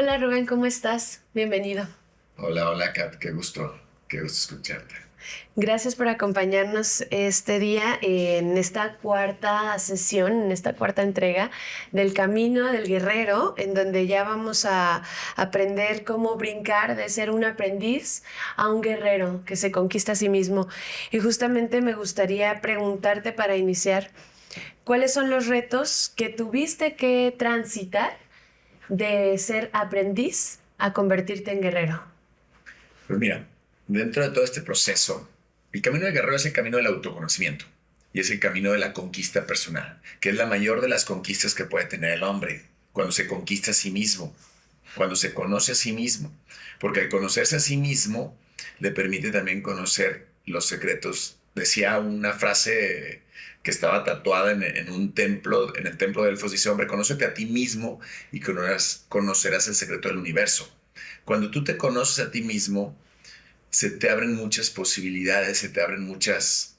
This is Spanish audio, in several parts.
Hola Rubén, ¿cómo estás? Bienvenido. Hola, hola, Kat, qué gusto escucharte. Gracias por acompañarnos este día en esta cuarta sesión, en esta cuarta entrega del Camino del Guerrero, en donde ya vamos a aprender cómo brincar de ser un aprendiz a un guerrero que se conquista a sí mismo. Y justamente me gustaría preguntarte para iniciar, ¿cuáles son los retos que tuviste que transitar de ser aprendiz a convertirte en guerrero? Pues mira, dentro de todo este proceso, el camino del guerrero es el camino del autoconocimiento y es el camino de la conquista personal, que es la mayor de las conquistas que puede tener el hombre, cuando se conquista a sí mismo, cuando se conoce a sí mismo, porque al conocerse a sí mismo le permite también conocer los secretos. Decía una frase que estaba tatuada en un templo, en el templo de Delfos, dice: hombre, conócete a ti mismo y conocerás el secreto del universo. Cuando tú te conoces a ti mismo, se te abren muchas posibilidades, se te abren muchas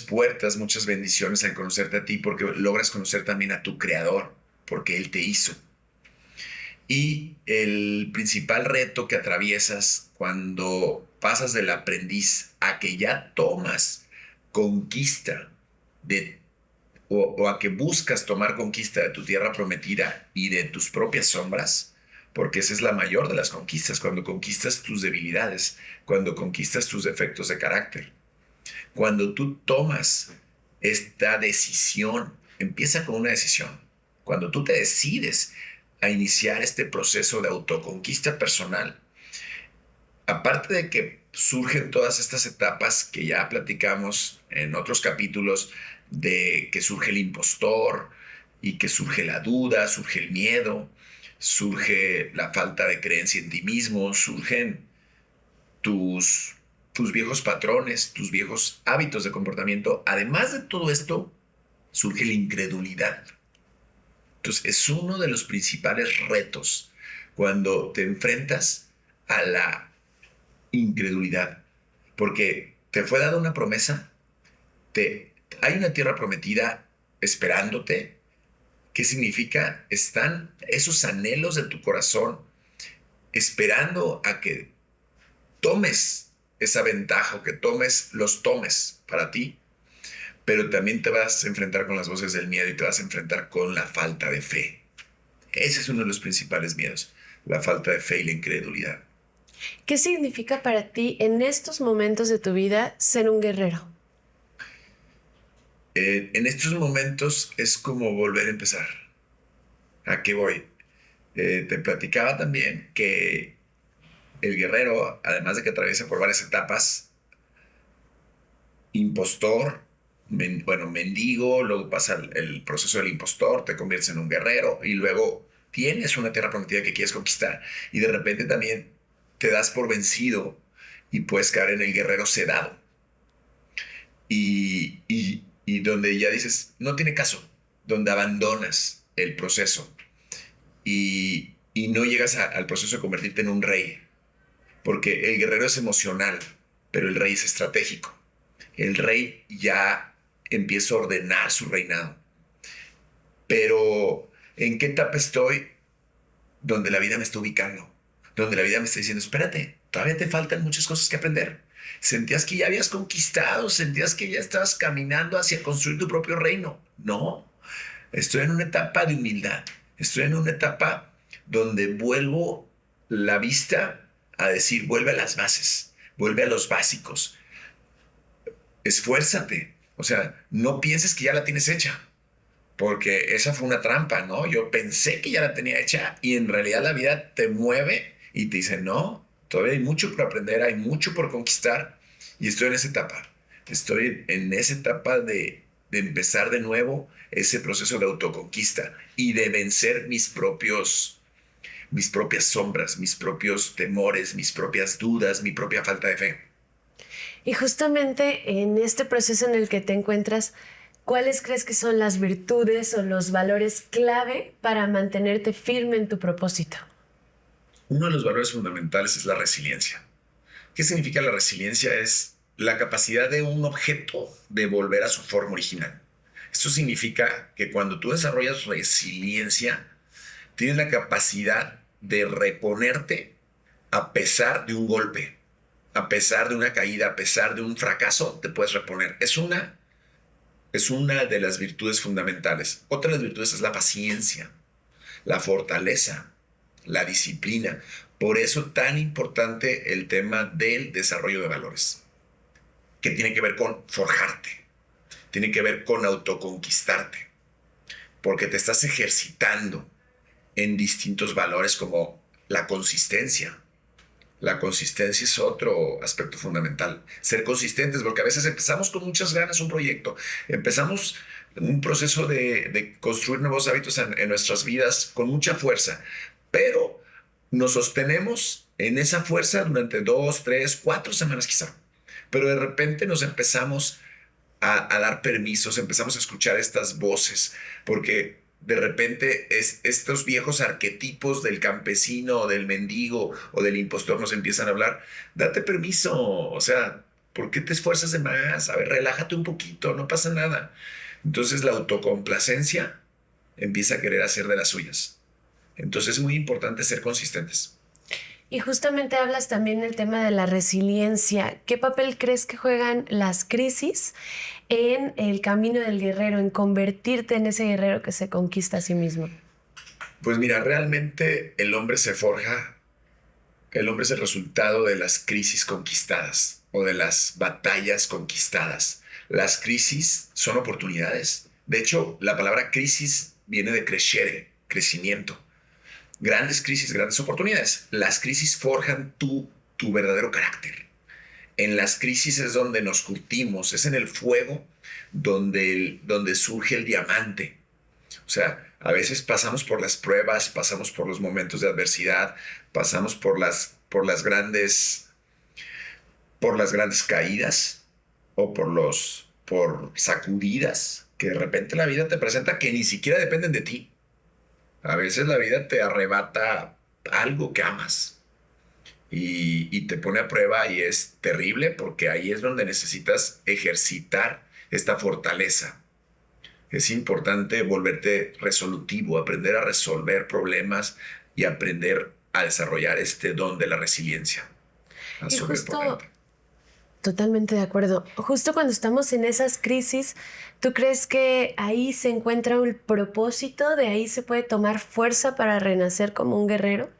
puertas, muchas bendiciones al conocerte a ti, porque logras conocer también a tu creador, porque Él te hizo. Y el principal reto que atraviesas cuando pasas del aprendiz a que ya tomas conquista de, o a que buscas tomar conquista de tu tierra prometida y de tus propias sombras, porque esa es la mayor de las conquistas, cuando conquistas tus debilidades, cuando conquistas tus defectos de carácter. Cuando tú tomas esta decisión, empieza con una decisión. Cuando tú te decides a iniciar este proceso de autoconquista personal, aparte de que surgen todas estas etapas que ya platicamos en otros capítulos, de que surge el impostor y que surge la duda, surge el miedo, surge la falta de creencia en ti mismo, surgen tus, tus viejos patrones, tus viejos hábitos de comportamiento. Además de todo esto, surge la incredulidad. Entonces, es uno de los principales retos cuando te enfrentas a la incredulidad, porque te fue dada una promesa, hay una tierra prometida esperándote. ¿Qué significa? Están esos anhelos de tu corazón esperando a que tomes esa ventaja o que los tomes para ti, pero también te vas a enfrentar con las voces del miedo y te vas a enfrentar con la falta de fe. Ese es uno de los principales miedos, la falta de fe y la incredulidad. ¿Qué significa para ti en estos momentos de tu vida ser un guerrero? En estos momentos es como volver a empezar. ¿A qué voy? Te platicaba también que el guerrero, además de que atraviesa por varias etapas, impostor, bueno, mendigo, luego pasa el proceso del impostor, te conviertes en un guerrero y luego tienes una tierra prometida que quieres conquistar y de repente también te das por vencido y puedes caer en el guerrero sedado y donde ya dices, no tiene caso, donde abandonas el proceso y no llegas al proceso de convertirte en un rey, porque el guerrero es emocional, pero el rey es estratégico. El rey ya empieza a ordenar su reinado. Pero ¿en qué etapa estoy? Donde la vida me está ubicando, donde la vida me está diciendo, espérate, todavía te faltan muchas cosas que aprender. Sentías que ya habías conquistado, sentías que ya estabas caminando hacia construir tu propio reino. No, estoy en una etapa de humildad, estoy en una etapa donde vuelvo la vista a decir, vuelve a las bases, vuelve a los básicos, esfuérzate. O sea, no pienses que ya la tienes hecha, porque esa fue una trampa, ¿no? Yo pensé que ya la tenía hecha y en realidad la vida te mueve y te dice, no, todavía hay mucho por aprender, hay mucho por conquistar y estoy en esa etapa. Estoy en esa etapa de empezar de nuevo ese proceso de autoconquista y de vencer mis propias sombras, mis propios temores, mis propias dudas, mi propia falta de fe. Y justamente en este proceso en el que te encuentras, ¿cuáles crees que son las virtudes o los valores clave para mantenerte firme en tu propósito? Uno de los valores fundamentales es la resiliencia. ¿Qué significa la resiliencia? Es la capacidad de un objeto de volver a su forma original. Esto significa que cuando tú desarrollas resiliencia, tienes la capacidad de reponerte a pesar de un golpe, a pesar de una caída, a pesar de un fracaso, te puedes reponer. Es una de las virtudes fundamentales. Otra de las virtudes es la paciencia, la fortaleza, la disciplina. Por eso tan importante el tema del desarrollo de valores, que tiene que ver con forjarte, tiene que ver con autoconquistarte, porque te estás ejercitando en distintos valores como la consistencia. La consistencia es otro aspecto fundamental. Ser consistentes, porque a veces empezamos con muchas ganas un proyecto, empezamos un proceso de construir nuevos hábitos en nuestras vidas con mucha fuerza, pero nos sostenemos en esa fuerza durante 2, 3, 4 semanas quizá. Pero de repente nos empezamos a dar permisos, empezamos a escuchar estas voces, porque de repente estos viejos arquetipos del campesino o del mendigo o del impostor nos empiezan a hablar. Date permiso, o sea, ¿por qué te esfuerzas de más? A ver, relájate un poquito, no pasa nada. Entonces la autocomplacencia empieza a querer hacer de las suyas. Entonces es muy importante ser consistentes. Y justamente hablas también del tema de la resiliencia. ¿Qué papel crees que juegan las crisis en el camino del guerrero, en convertirte en ese guerrero que se conquista a sí mismo? Pues mira, realmente el hombre se forja, el hombre es el resultado de las crisis conquistadas o de las batallas conquistadas. Las crisis son oportunidades. De hecho, la palabra crisis viene de crescere, crecimiento. Grandes crisis, grandes oportunidades. Las crisis forjan tu verdadero carácter. En las crisis es donde nos curtimos, es en el fuego donde surge el diamante. O sea, a veces pasamos por las pruebas, pasamos por los momentos de adversidad, pasamos por las grandes caídas o por sacudidas que de repente la vida te presenta que ni siquiera dependen de ti. A veces la vida te arrebata algo que amas y te pone a prueba y es terrible porque ahí es donde necesitas ejercitar esta fortaleza. Es importante volverte resolutivo, aprender a resolver problemas y aprender a desarrollar este don de la resiliencia. Y justo, totalmente de acuerdo. Justo cuando estamos en esas crisis, ¿tú crees que ahí se encuentra el propósito? ¿De ahí se puede tomar fuerza para renacer como un guerrero?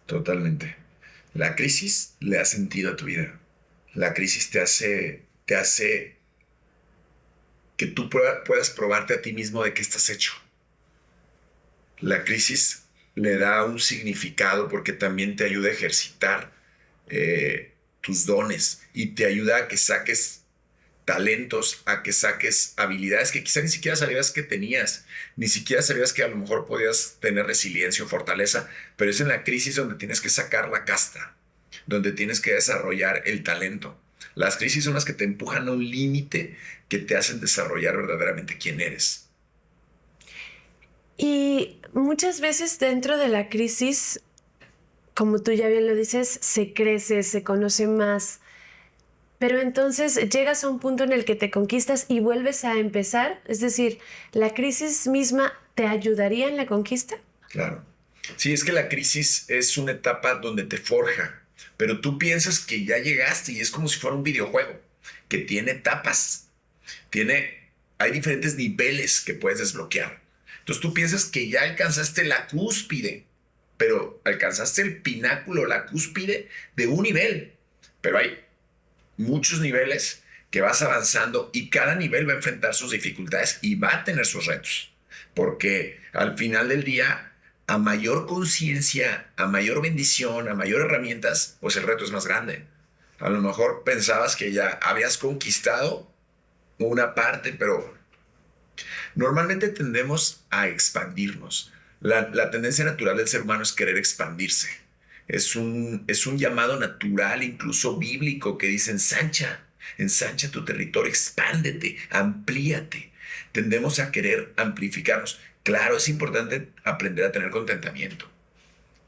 Totalmente. La crisis le da sentido a tu vida. La crisis te hace que tú puedas probarte a ti mismo de qué estás hecho. La crisis le da un significado porque también te ayuda a ejercitar tus dones y te ayuda a que saques talentos, a que saques habilidades que quizá ni siquiera sabías que tenías, ni siquiera sabías que a lo mejor podías tener resiliencia o fortaleza, pero es en la crisis donde tienes que sacar la casta, donde tienes que desarrollar el talento. Las crisis son las que te empujan a un límite que te hacen desarrollar verdaderamente quién eres. Y muchas veces dentro de la crisis, como tú ya bien lo dices, se crece, se conoce más. Pero entonces llegas a un punto en el que te conquistas y vuelves a empezar. Es decir, ¿la crisis misma te ayudaría en la conquista? Claro. Sí, es que la crisis es una etapa donde te forja, pero tú piensas que ya llegaste y es como si fuera un videojuego que tiene etapas, hay diferentes niveles que puedes desbloquear. Entonces tú piensas que ya alcanzaste la cúspide, pero alcanzaste el pináculo, la cúspide de un nivel, pero hay muchos niveles que vas avanzando y cada nivel va a enfrentar sus dificultades y va a tener sus retos, porque al final del día, a mayor conciencia, a mayor bendición, a mayor herramientas, pues el reto es más grande. A lo mejor pensabas que ya habías conquistado una parte, pero normalmente tendemos a expandirnos. La tendencia natural del ser humano es querer expandirse. Es un llamado natural, incluso bíblico, que dice ensancha tu territorio, expándete, amplíate. Tendemos a querer amplificarnos. Claro, es importante aprender a tener contentamiento,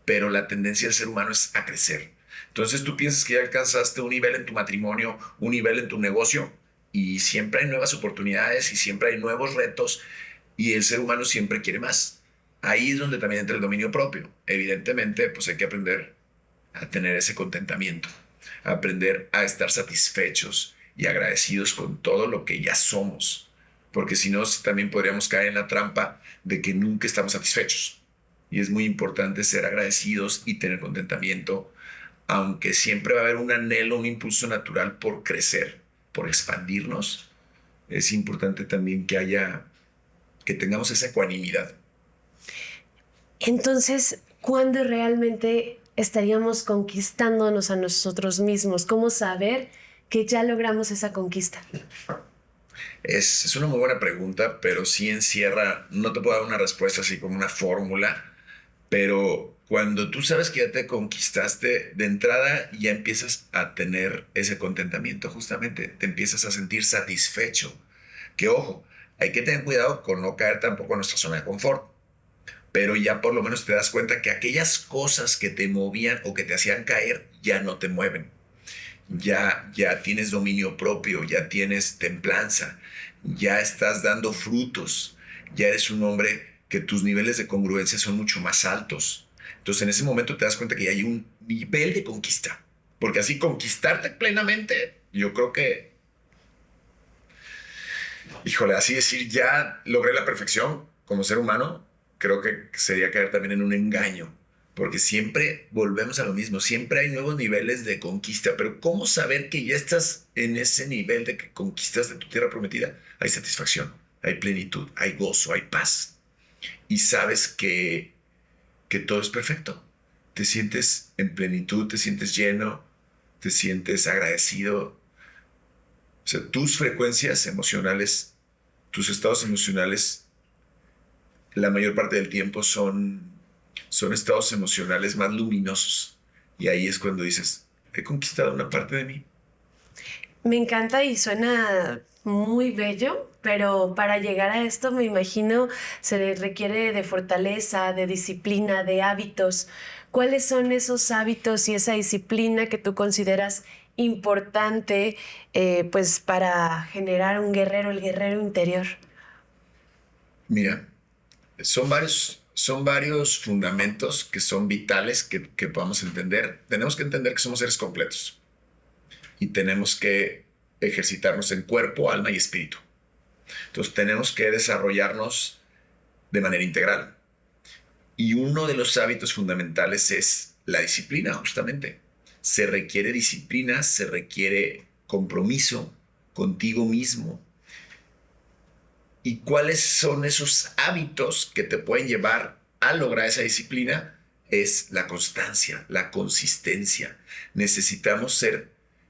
pero la tendencia del ser humano es a crecer. Entonces tú piensas que ya alcanzaste un nivel en tu matrimonio, un nivel en tu negocio, y siempre hay nuevas oportunidades y siempre hay nuevos retos, y el ser humano siempre quiere más. Ahí es donde también entra el dominio propio. Evidentemente, pues hay que aprender a tener ese contentamiento, a aprender a estar satisfechos y agradecidos con todo lo que ya somos, porque si no, también podríamos caer en la trampa de que nunca estamos satisfechos. Y es muy importante ser agradecidos y tener contentamiento, aunque siempre va a haber un anhelo, un impulso natural por crecer, por expandirnos. Es importante también que tengamos esa ecuanimidad. Entonces, ¿cuándo realmente estaríamos conquistándonos a nosotros mismos? ¿Cómo saber que ya logramos esa conquista? Es una muy buena pregunta, pero sí encierra, no te puedo dar una respuesta así como una fórmula, pero cuando tú sabes que ya te conquistaste, de entrada ya empiezas a tener ese contentamiento, justamente, te empiezas a sentir satisfecho. Que ojo, hay que tener cuidado con no caer tampoco en nuestra zona de confort, pero ya por lo menos te das cuenta que aquellas cosas que te movían o que te hacían caer ya no te mueven. Ya tienes dominio propio, ya tienes templanza, ya estás dando frutos, ya eres un hombre que tus niveles de congruencia son mucho más altos. Entonces en ese momento te das cuenta que ya hay un nivel de conquista, porque así conquistarte plenamente, yo creo que, híjole, así decir ya logré la perfección como ser humano, creo que sería caer también en un engaño, porque siempre volvemos a lo mismo, siempre hay nuevos niveles de conquista, pero ¿cómo saber que ya estás en ese nivel de que conquistas de tu tierra prometida? Hay satisfacción, hay plenitud, hay gozo, hay paz, y sabes que todo es perfecto. Te sientes en plenitud, te sientes lleno, te sientes agradecido. O sea, tus frecuencias emocionales, tus estados emocionales, la mayor parte del tiempo son estados emocionales más luminosos. Y ahí es cuando dices, he conquistado una parte de mí. Me encanta y suena muy bello, pero para llegar a esto me imagino se requiere de fortaleza, de disciplina, de hábitos. ¿Cuáles son esos hábitos y esa disciplina que tú consideras importante pues para generar un guerrero, el guerrero interior? Mira, son varios fundamentos que son vitales que podamos entender. Tenemos que entender que somos seres completos y tenemos que ejercitarnos en cuerpo, alma y espíritu. Entonces tenemos que desarrollarnos de manera integral. Y uno de los hábitos fundamentales es la disciplina, justamente. Se requiere disciplina, se requiere compromiso contigo mismo. ¿Y cuáles son esos hábitos que te pueden llevar a lograr esa disciplina? Es la constancia, la consistencia. Necesitamos ser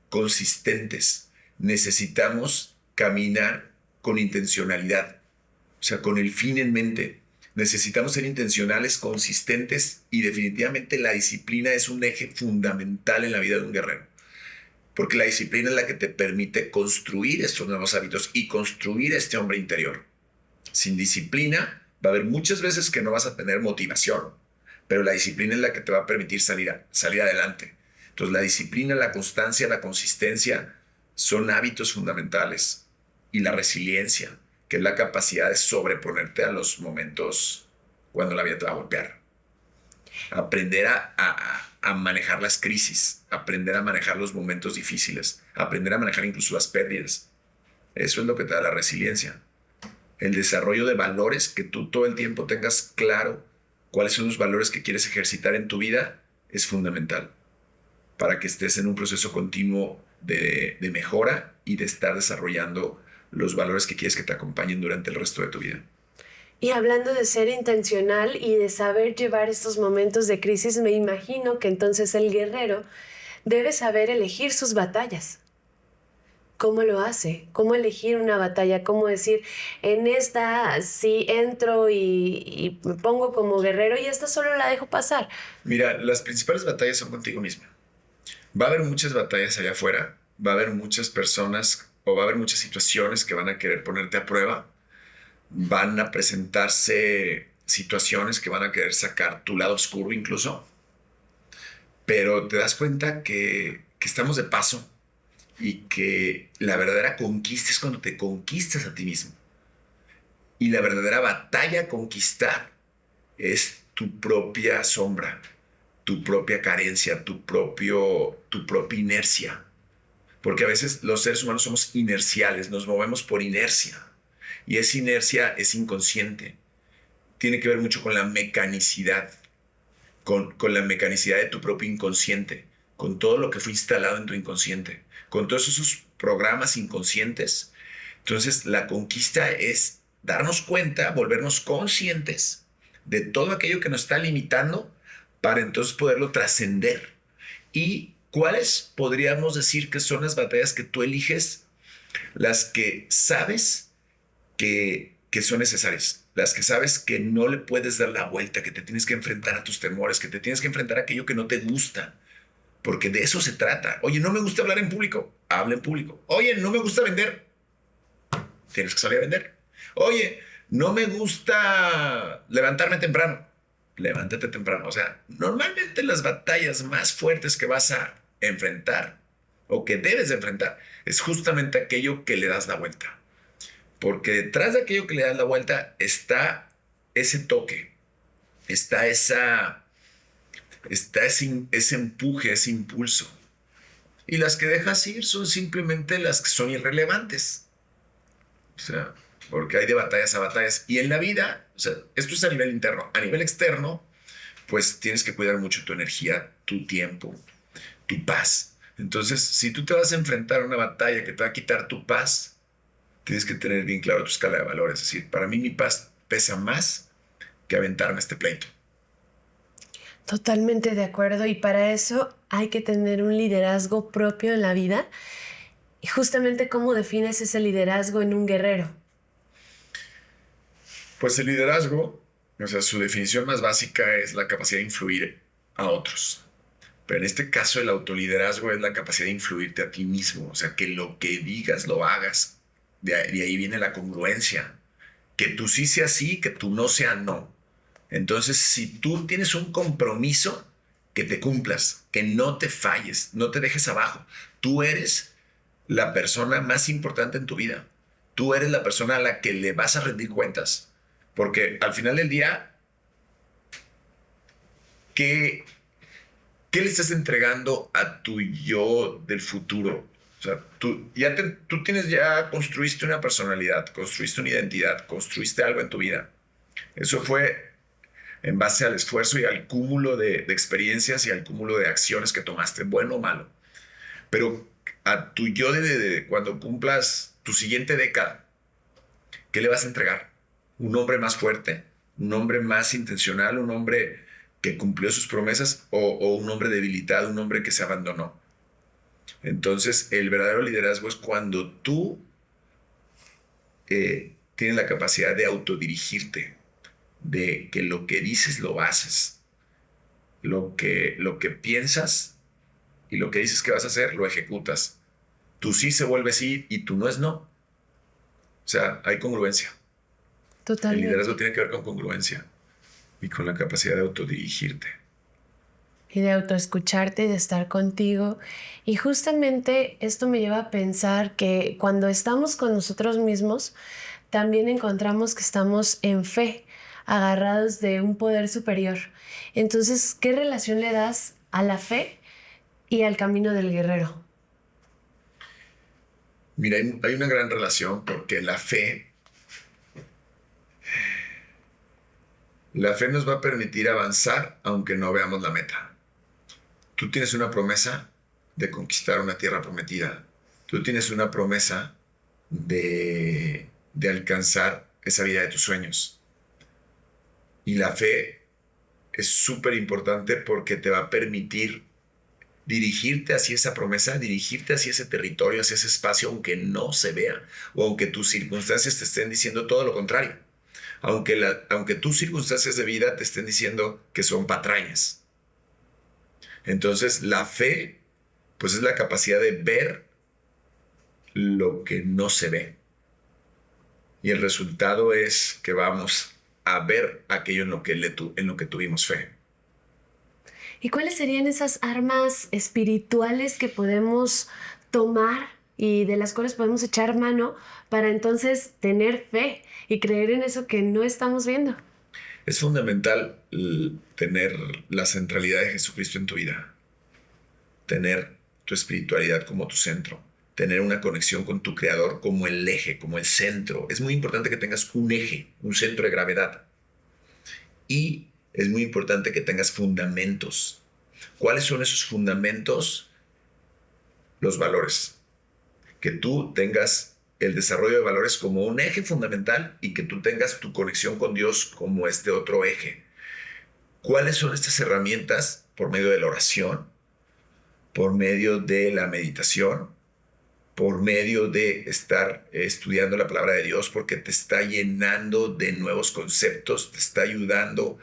consistentes. Necesitamos caminar con intencionalidad, o sea, con el fin en mente. Necesitamos ser intencionales, consistentes, y definitivamente la disciplina es un eje fundamental en la vida de un guerrero, porque la disciplina es la que te permite construir estos nuevos hábitos y construir este hombre interior. Sin disciplina va a haber muchas veces que no vas a tener motivación, pero la disciplina es la que te va a permitir salir adelante. Entonces la disciplina, la constancia, la consistencia son hábitos fundamentales, y la resiliencia, que es la capacidad de sobreponerte a los momentos cuando la vida te va a golpear. Aprender a manejar las crisis, aprender a manejar los momentos difíciles, aprender a manejar incluso las pérdidas. Eso es lo que te da la resiliencia. El desarrollo de valores, que tú todo el tiempo tengas claro cuáles son los valores que quieres ejercitar en tu vida, es fundamental para que estés en un proceso continuo de mejora y de estar desarrollando los valores que quieres que te acompañen durante el resto de tu vida. Y hablando de ser intencional y de saber llevar estos momentos de crisis, me imagino que entonces el guerrero debe saber elegir sus batallas. ¿Cómo lo hace? ¿Cómo elegir una batalla? ¿Cómo decir, en esta sí entro y me pongo como guerrero y esta solo la dejo pasar? Mira, las principales batallas son contigo mismo. Va a haber muchas batallas allá afuera, va a haber muchas personas o va a haber muchas situaciones que van a querer ponerte a prueba, van a presentarse situaciones que van a querer sacar tu lado oscuro incluso, pero te das cuenta que estamos de paso y que la verdadera conquista es cuando te conquistas a ti mismo. Y la verdadera batalla a conquistar es tu propia sombra, tu propia carencia, tu propia inercia. Porque a veces los seres humanos somos inerciales, nos movemos por inercia. Y esa inercia es inconsciente. Tiene que ver mucho con la mecanicidad, con la mecanicidad de tu propio inconsciente, con todo lo que fue instalado en tu inconsciente, con todos esos programas inconscientes. Entonces, la conquista es darnos cuenta, volvernos conscientes de todo aquello que nos está limitando para entonces poderlo trascender. ¿Y cuáles podríamos decir que son las batallas que tú eliges? Las que sabes que son necesarias, las que sabes que no le puedes dar la vuelta, que te tienes que enfrentar a tus temores, que te tienes que enfrentar a aquello que no te gusta, porque de eso se trata. Oye, no me gusta hablar en público, habla en público. Oye, no me gusta vender, tienes que salir a vender. Oye, no me gusta levantarme temprano, levántate temprano. O sea, normalmente las batallas más fuertes que vas a enfrentar o que debes de enfrentar es justamente aquello que le das la vuelta. Porque detrás de aquello que le das la vuelta está ese toque, está ese empuje, ese impulso. Y las que dejas ir son simplemente las que son irrelevantes. O sea, porque hay de batallas a batallas. Y en la vida, o sea, esto es a nivel interno. A nivel externo, pues tienes que cuidar mucho tu energía, tu tiempo, tu paz. Entonces, si tú te vas a enfrentar a una batalla que te va a quitar tu paz, tienes que tener bien claro tu escala de valores. Es decir, para mí mi paz pesa más que aventarme este pleito. Totalmente de acuerdo, y para eso hay que tener un liderazgo propio en la vida. Y justamente, ¿cómo defines ese liderazgo en un guerrero? Pues el liderazgo, o sea, su definición más básica es la capacidad de influir a otros. Pero en este caso el autoliderazgo es la capacidad de influirte a ti mismo. O sea, que lo que digas lo hagas. De ahí viene la congruencia. Que tú sí sea sí, que tú no sea no. Entonces, si tú tienes un compromiso, que te cumplas, que no te falles, no te dejes abajo. Tú eres la persona más importante en tu vida. Tú eres la persona a la que le vas a rendir cuentas. Porque al final del día, ¿qué, qué le estás entregando a tu yo del futuro? O sea, tú tienes ya, construiste una personalidad, construiste una identidad, construiste algo en tu vida. Eso fue en base al esfuerzo y al cúmulo de experiencias y al cúmulo de acciones que tomaste, bueno o malo. Pero a tu yo de cuando cumplas tu siguiente década, ¿qué le vas a entregar? ¿Un hombre más fuerte? ¿Un hombre más intencional? ¿Un hombre que cumplió sus promesas? ¿O un hombre debilitado? ¿Un hombre que se abandonó? Entonces, el verdadero liderazgo es cuando tú tienes la capacidad de autodirigirte, de que lo que dices lo haces, lo que piensas y lo que dices que vas a hacer lo ejecutas. Tu sí se vuelve sí y tu no es no. O sea, hay congruencia. El liderazgo Totalmente. tiene que ver con congruencia y con la capacidad de autodirigirte. Y de autoescucharte y de estar contigo. Y justamente esto me lleva a pensar que cuando estamos con nosotros mismos, también encontramos que estamos en fe, agarrados de un poder superior. Entonces, ¿qué relación le das a la fe y al camino del guerrero? Mira, hay una gran relación porque la fe nos va a permitir avanzar aunque no veamos la meta. Tú tienes una promesa de conquistar una tierra prometida. Tú tienes una promesa de alcanzar esa vida de tus sueños. Y la fe es súper importante porque te va a permitir dirigirte hacia esa promesa, dirigirte hacia ese territorio, hacia ese espacio, aunque no se vea, o aunque tus circunstancias te estén diciendo todo lo contrario, aunque tus circunstancias de vida te estén diciendo que son patrañas. Entonces, la fe, pues es la capacidad de ver lo que no se ve. Y el resultado es que vamos a ver aquello en lo que tuvimos fe. ¿Y cuáles serían esas armas espirituales que podemos tomar y de las cuales podemos echar mano para entonces tener fe y creer en eso que no estamos viendo? Es fundamental tener la centralidad de Jesucristo en tu vida, tener tu espiritualidad como tu centro, tener una conexión con tu Creador como el eje, como el centro. Es muy importante que tengas un eje, un centro de gravedad. Y es muy importante que tengas fundamentos. ¿Cuáles son esos fundamentos? Los valores. Que tú tengas el desarrollo de valores como un eje fundamental y que tú tengas tu conexión con Dios como este otro eje. ¿Cuáles son estas herramientas? Por medio de la oración, por medio de la meditación, por medio de estar estudiando la palabra de Dios, porque te está llenando de nuevos conceptos, te está ayudando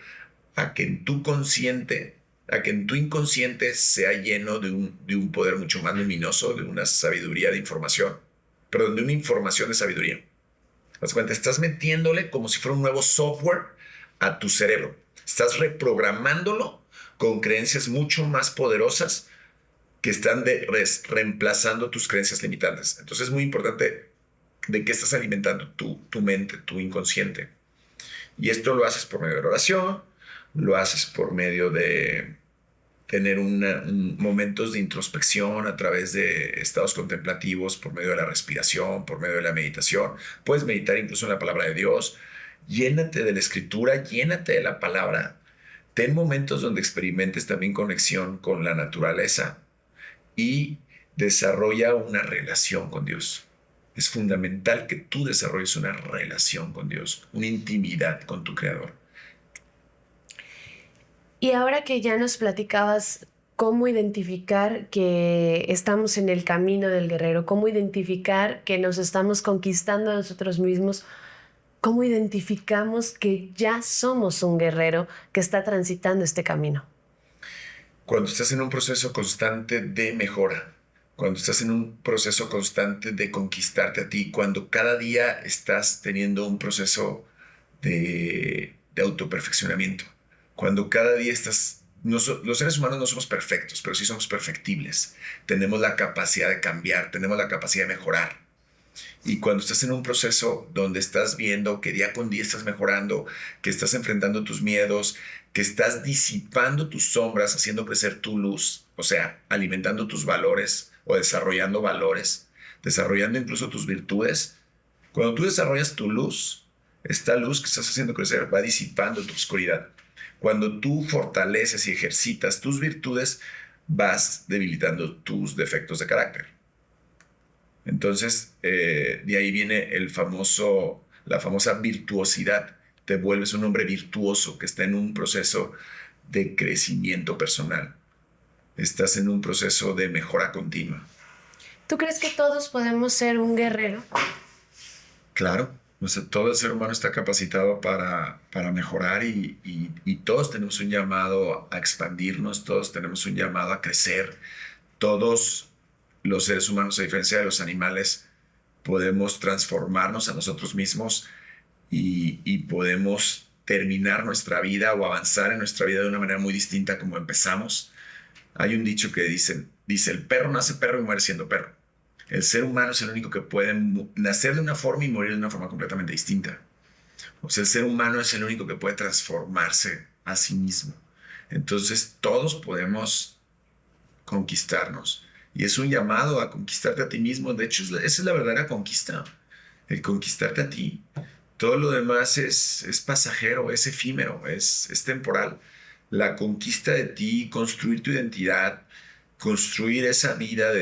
a que en tu consciente, a que en tu inconsciente sea lleno de un poder mucho más luminoso, de una sabiduría de información, perdón, de una información de sabiduría. ¿Te cuenta? Estás metiéndole como si fuera un nuevo software a tu cerebro. Estás reprogramándolo con creencias mucho más poderosas que están reemplazando tus creencias limitantes. Entonces es muy importante de qué estás alimentando tu mente, tu inconsciente. Y esto lo haces por medio de la oración, lo haces por medio de tener momentos de introspección a través de estados contemplativos, por medio de la respiración, por medio de la meditación. Puedes meditar incluso en la palabra de Dios. Llénate de la escritura, llénate de la palabra. Ten momentos donde experimentes también conexión con la naturaleza y desarrolla una relación con Dios. Es fundamental que tú desarrolles una relación con Dios, una intimidad con tu Creador. Y ahora que ya nos platicabas cómo identificar que estamos en el camino del guerrero, cómo identificar que nos estamos conquistando a nosotros mismos, cómo identificamos que ya somos un guerrero que está transitando este camino. Cuando estás en un proceso constante de mejora, cuando estás en un proceso constante de conquistarte a ti, cuando cada día estás teniendo un proceso de autoperfeccionamiento, cuando cada día estás... los seres humanos no somos perfectos, pero sí somos perfectibles. Tenemos la capacidad de cambiar, tenemos la capacidad de mejorar. Y cuando estás en un proceso donde estás viendo que día con día estás mejorando, que estás enfrentando tus miedos, que estás disipando tus sombras, haciendo crecer tu luz, o sea, alimentando tus valores o desarrollando valores, desarrollando incluso tus virtudes, cuando tú desarrollas tu luz, esta luz que estás haciendo crecer va disipando tu oscuridad. Cuando tú fortaleces y ejercitas tus virtudes, vas debilitando tus defectos de carácter. Entonces, de ahí viene la famosa virtuosidad. Te vuelves un hombre virtuoso que está en un proceso de crecimiento personal. Estás en un proceso de mejora continua. ¿Tú crees que todos podemos ser un guerrero? Claro, o sea, todo el ser humano está capacitado para mejorar y todos tenemos un llamado a expandirnos, todos tenemos un llamado a crecer, todos los seres humanos, a diferencia de los animales, podemos transformarnos a nosotros mismos y podemos terminar nuestra vida o avanzar en nuestra vida de una manera muy distinta como empezamos. Hay un dicho que dice, el perro nace perro y muere siendo perro. El ser humano es el único que puede nacer de una forma y morir de una forma completamente distinta. O sea, el ser humano es el único que puede transformarse a sí mismo. Entonces, todos podemos conquistarnos. Y es un llamado a conquistarte a ti mismo. De hecho, esa es la verdadera conquista. El conquistarte a ti. Todo lo demás es pasajero, es efímero, es temporal. La conquista de ti, construir tu identidad, construir esa vida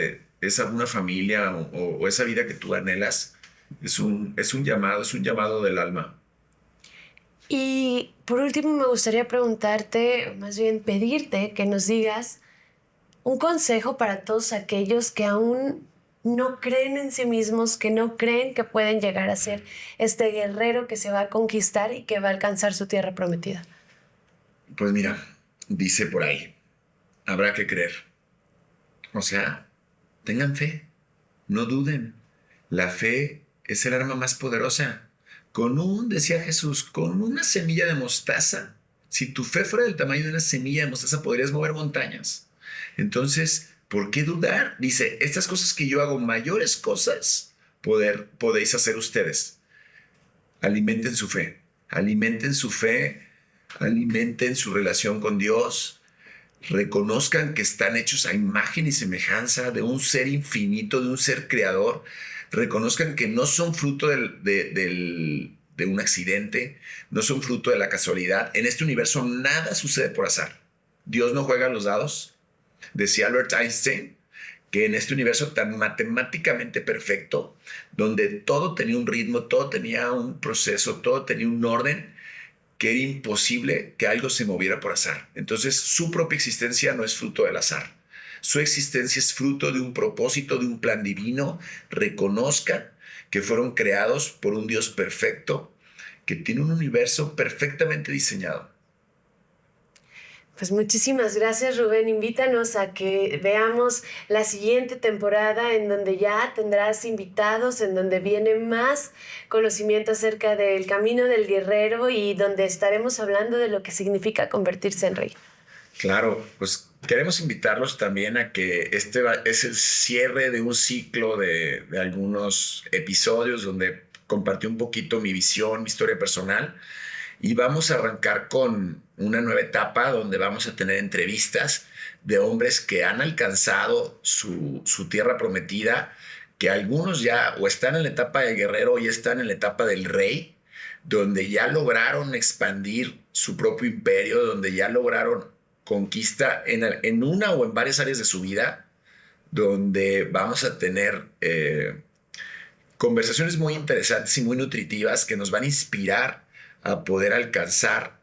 una familia o esa vida que tú anhelas, es un llamado del alma. Y por último me gustaría preguntarte, más bien pedirte que nos digas un consejo para todos aquellos que aún no creen en sí mismos, que no creen que pueden llegar a ser este guerrero que se va a conquistar y que va a alcanzar su tierra prometida. Pues mira, dice por ahí, habrá que creer. O sea, tengan fe, no duden. La fe es el arma más poderosa. Decía Jesús, con una semilla de mostaza, si tu fe fuera del tamaño de una semilla de mostaza, podrías mover montañas. Entonces, ¿por qué dudar? Dice, estas cosas que yo hago, mayores cosas, podéis hacer ustedes. Alimenten su fe alimenten su relación con Dios, reconozcan que están hechos a imagen y semejanza de un ser infinito, de un ser creador, reconozcan que no son fruto de un accidente, no son fruto de la casualidad. En este universo nada sucede por azar. Dios no juega a los dados. Decía Albert Einstein que en este universo tan matemáticamente perfecto, donde todo tenía un ritmo, todo tenía un proceso, todo tenía un orden, que era imposible que algo se moviera por azar. Entonces, su propia existencia no es fruto del azar. Su existencia es fruto de un propósito, de un plan divino. Reconozcan que fueron creados por un Dios perfecto, que tiene un universo perfectamente diseñado. Pues muchísimas gracias, Rubén. Invítanos a que veamos la siguiente temporada en donde ya tendrás invitados, en donde viene más conocimiento acerca del camino del guerrero y donde estaremos hablando de lo que significa convertirse en rey. Claro, pues queremos invitarlos también a que es el cierre de un ciclo de algunos episodios donde compartí un poquito mi visión, mi historia personal. Y vamos a arrancar con una nueva etapa donde vamos a tener entrevistas de hombres que han alcanzado su tierra prometida, que algunos ya o están en la etapa del guerrero o ya están en la etapa del rey, donde ya lograron expandir su propio imperio, donde ya lograron conquista en una o en varias áreas de su vida, donde vamos a tener conversaciones muy interesantes y muy nutritivas que nos van a inspirar a poder alcanzar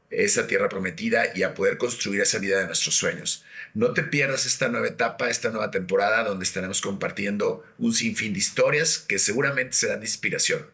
esa tierra prometida y a poder construir esa vida de nuestros sueños. No te pierdas esta nueva etapa, esta nueva temporada donde estaremos compartiendo un sinfín de historias que seguramente serán de inspiración.